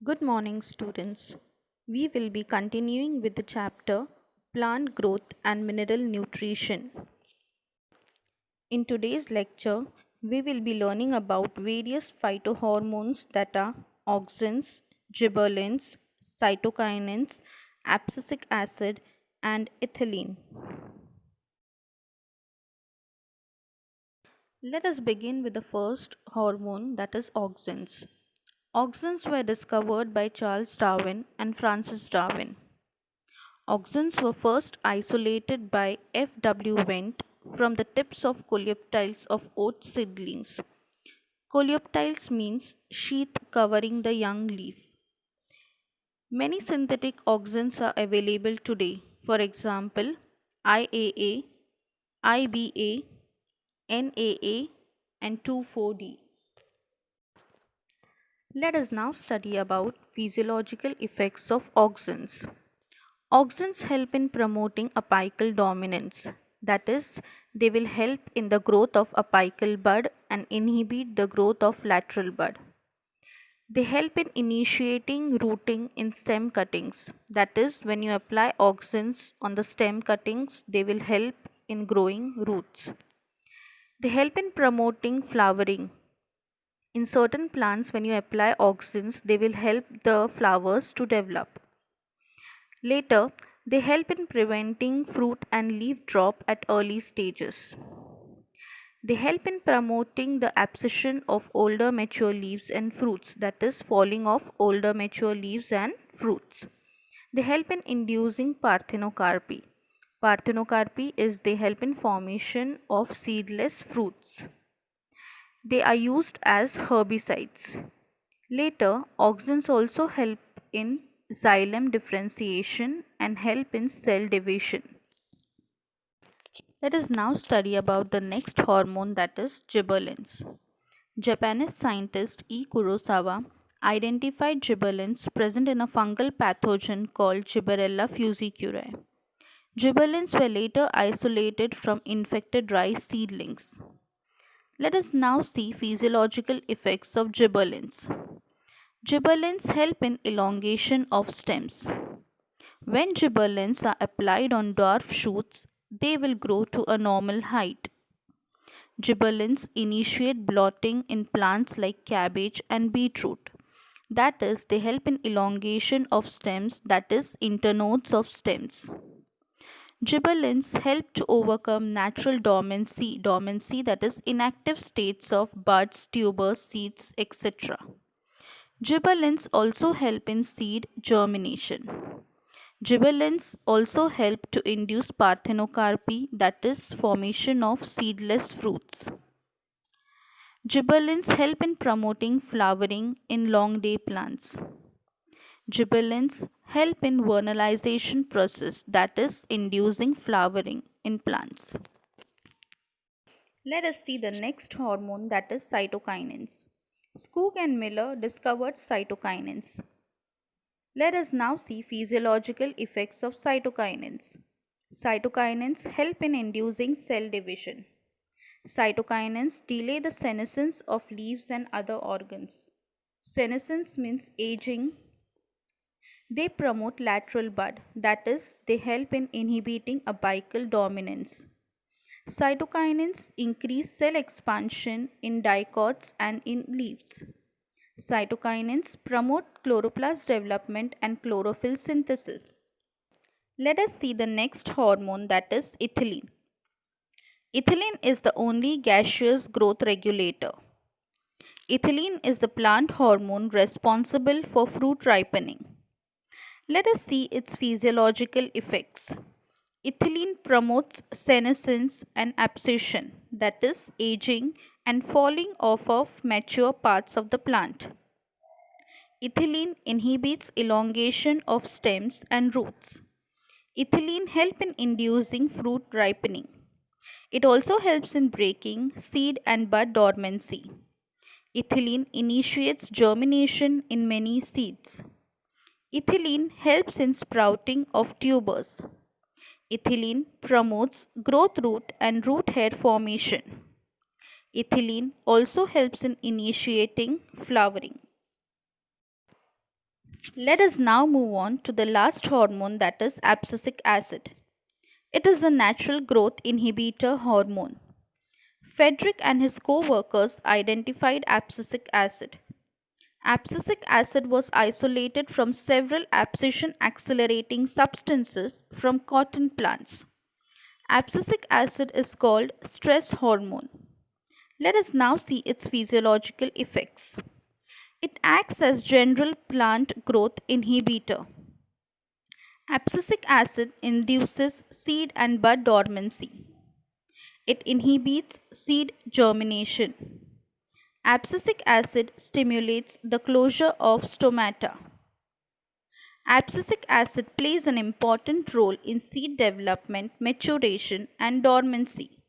Good morning, students. We will be continuing with the chapter Plant Growth and Mineral Nutrition. In today's lecture, we will be learning about various phytohormones that are auxins, gibberellins, cytokinins, abscisic acid, and ethylene. Let us begin with the first hormone, that is auxins. Auxins were discovered by Charles Darwin and Francis Darwin. Auxins were first isolated by F. W. Wendt from the tips of coleoptiles of oat seedlings. Coleoptiles means sheath covering the young leaf. Many synthetic auxins are available today. For example, IAA, IBA, NAA, and 2,4-D. Let us now study about physiological effects of auxins. Auxins help in promoting apical dominance, that is, they will help in the growth of apical bud and inhibit the growth of lateral bud. They help in initiating rooting in stem cuttings, that is, when you apply auxins on the stem cuttings, they will help in growing roots. They help in promoting flowering. In certain plants, when you apply auxins, they will help the flowers to develop. Later, they help in preventing fruit and leaf drop at early stages. They help in promoting the abscission of older mature leaves and fruits, that is, falling off older mature leaves and fruits. They help in inducing parthenocarpy. Parthenocarpy is they help in formation of seedless fruits. They are used as herbicides. Later, auxins also help in xylem differentiation and help in cell division. Let us now study about the next hormone, that is gibberellins. Japanese scientist E. Kurosawa identified gibberellins present in a fungal pathogen called Gibberella fusiculae. Gibberellins were later isolated from infected rice seedlings. Let us now see physiological effects of gibberellins. Gibberellins help in elongation of stems. When gibberellins are applied on dwarf shoots, they will grow to a normal height. Gibberellins initiate blotting in plants like cabbage and beetroot. That is, they help in elongation of stems, that is, internodes of stems. Gibberellins help to overcome natural dormancy that is, inactive states of buds, tubers, seeds, etc. Gibberellins also help in seed germination. Gibberellins also help to induce parthenocarpy, that is, formation of seedless fruits. Gibberellins help in promoting flowering in long day plants. Gibberellins help in vernalization process, that is, inducing flowering in plants. Let us see the next hormone, that is cytokinins. Skoog and Miller discovered cytokinins. Let us now see physiological effects of cytokinins. Cytokinins help in inducing cell division. Cytokinins delay the senescence of leaves and other organs. Senescence means aging. They promote lateral bud, that is, they help in inhibiting apical dominance. Cytokinins increase cell expansion in dicots and in leaves. Cytokinins promote chloroplast development and chlorophyll synthesis. Let us see the next hormone, that is ethylene. Ethylene is the only gaseous growth regulator. Ethylene is the plant hormone responsible for fruit ripening. Let us see its physiological effects. Ethylene promotes senescence and abscission, that is, aging and falling off of mature parts of the plant. Ethylene inhibits elongation of stems and roots. Ethylene helps in inducing fruit ripening. It also helps in breaking seed and bud dormancy. Ethylene initiates germination in many seeds. Ethylene helps in sprouting of tubers. Ethylene promotes growth root and root hair formation. Ethylene also helps in initiating flowering. Let us now move on to the last hormone, that is abscisic acid. It is a natural growth inhibitor hormone. Frederick and his co-workers identified abscisic acid. Abscisic acid was isolated from several abscission accelerating substances from cotton plants. Abscisic acid is called stress hormone. Let us now see its physiological effects. It acts as general plant growth inhibitor. Abscisic acid induces seed and bud dormancy. It inhibits seed germination. Abscisic acid stimulates the closure of stomata. Abscisic acid plays an important role in seed development, maturation, and dormancy.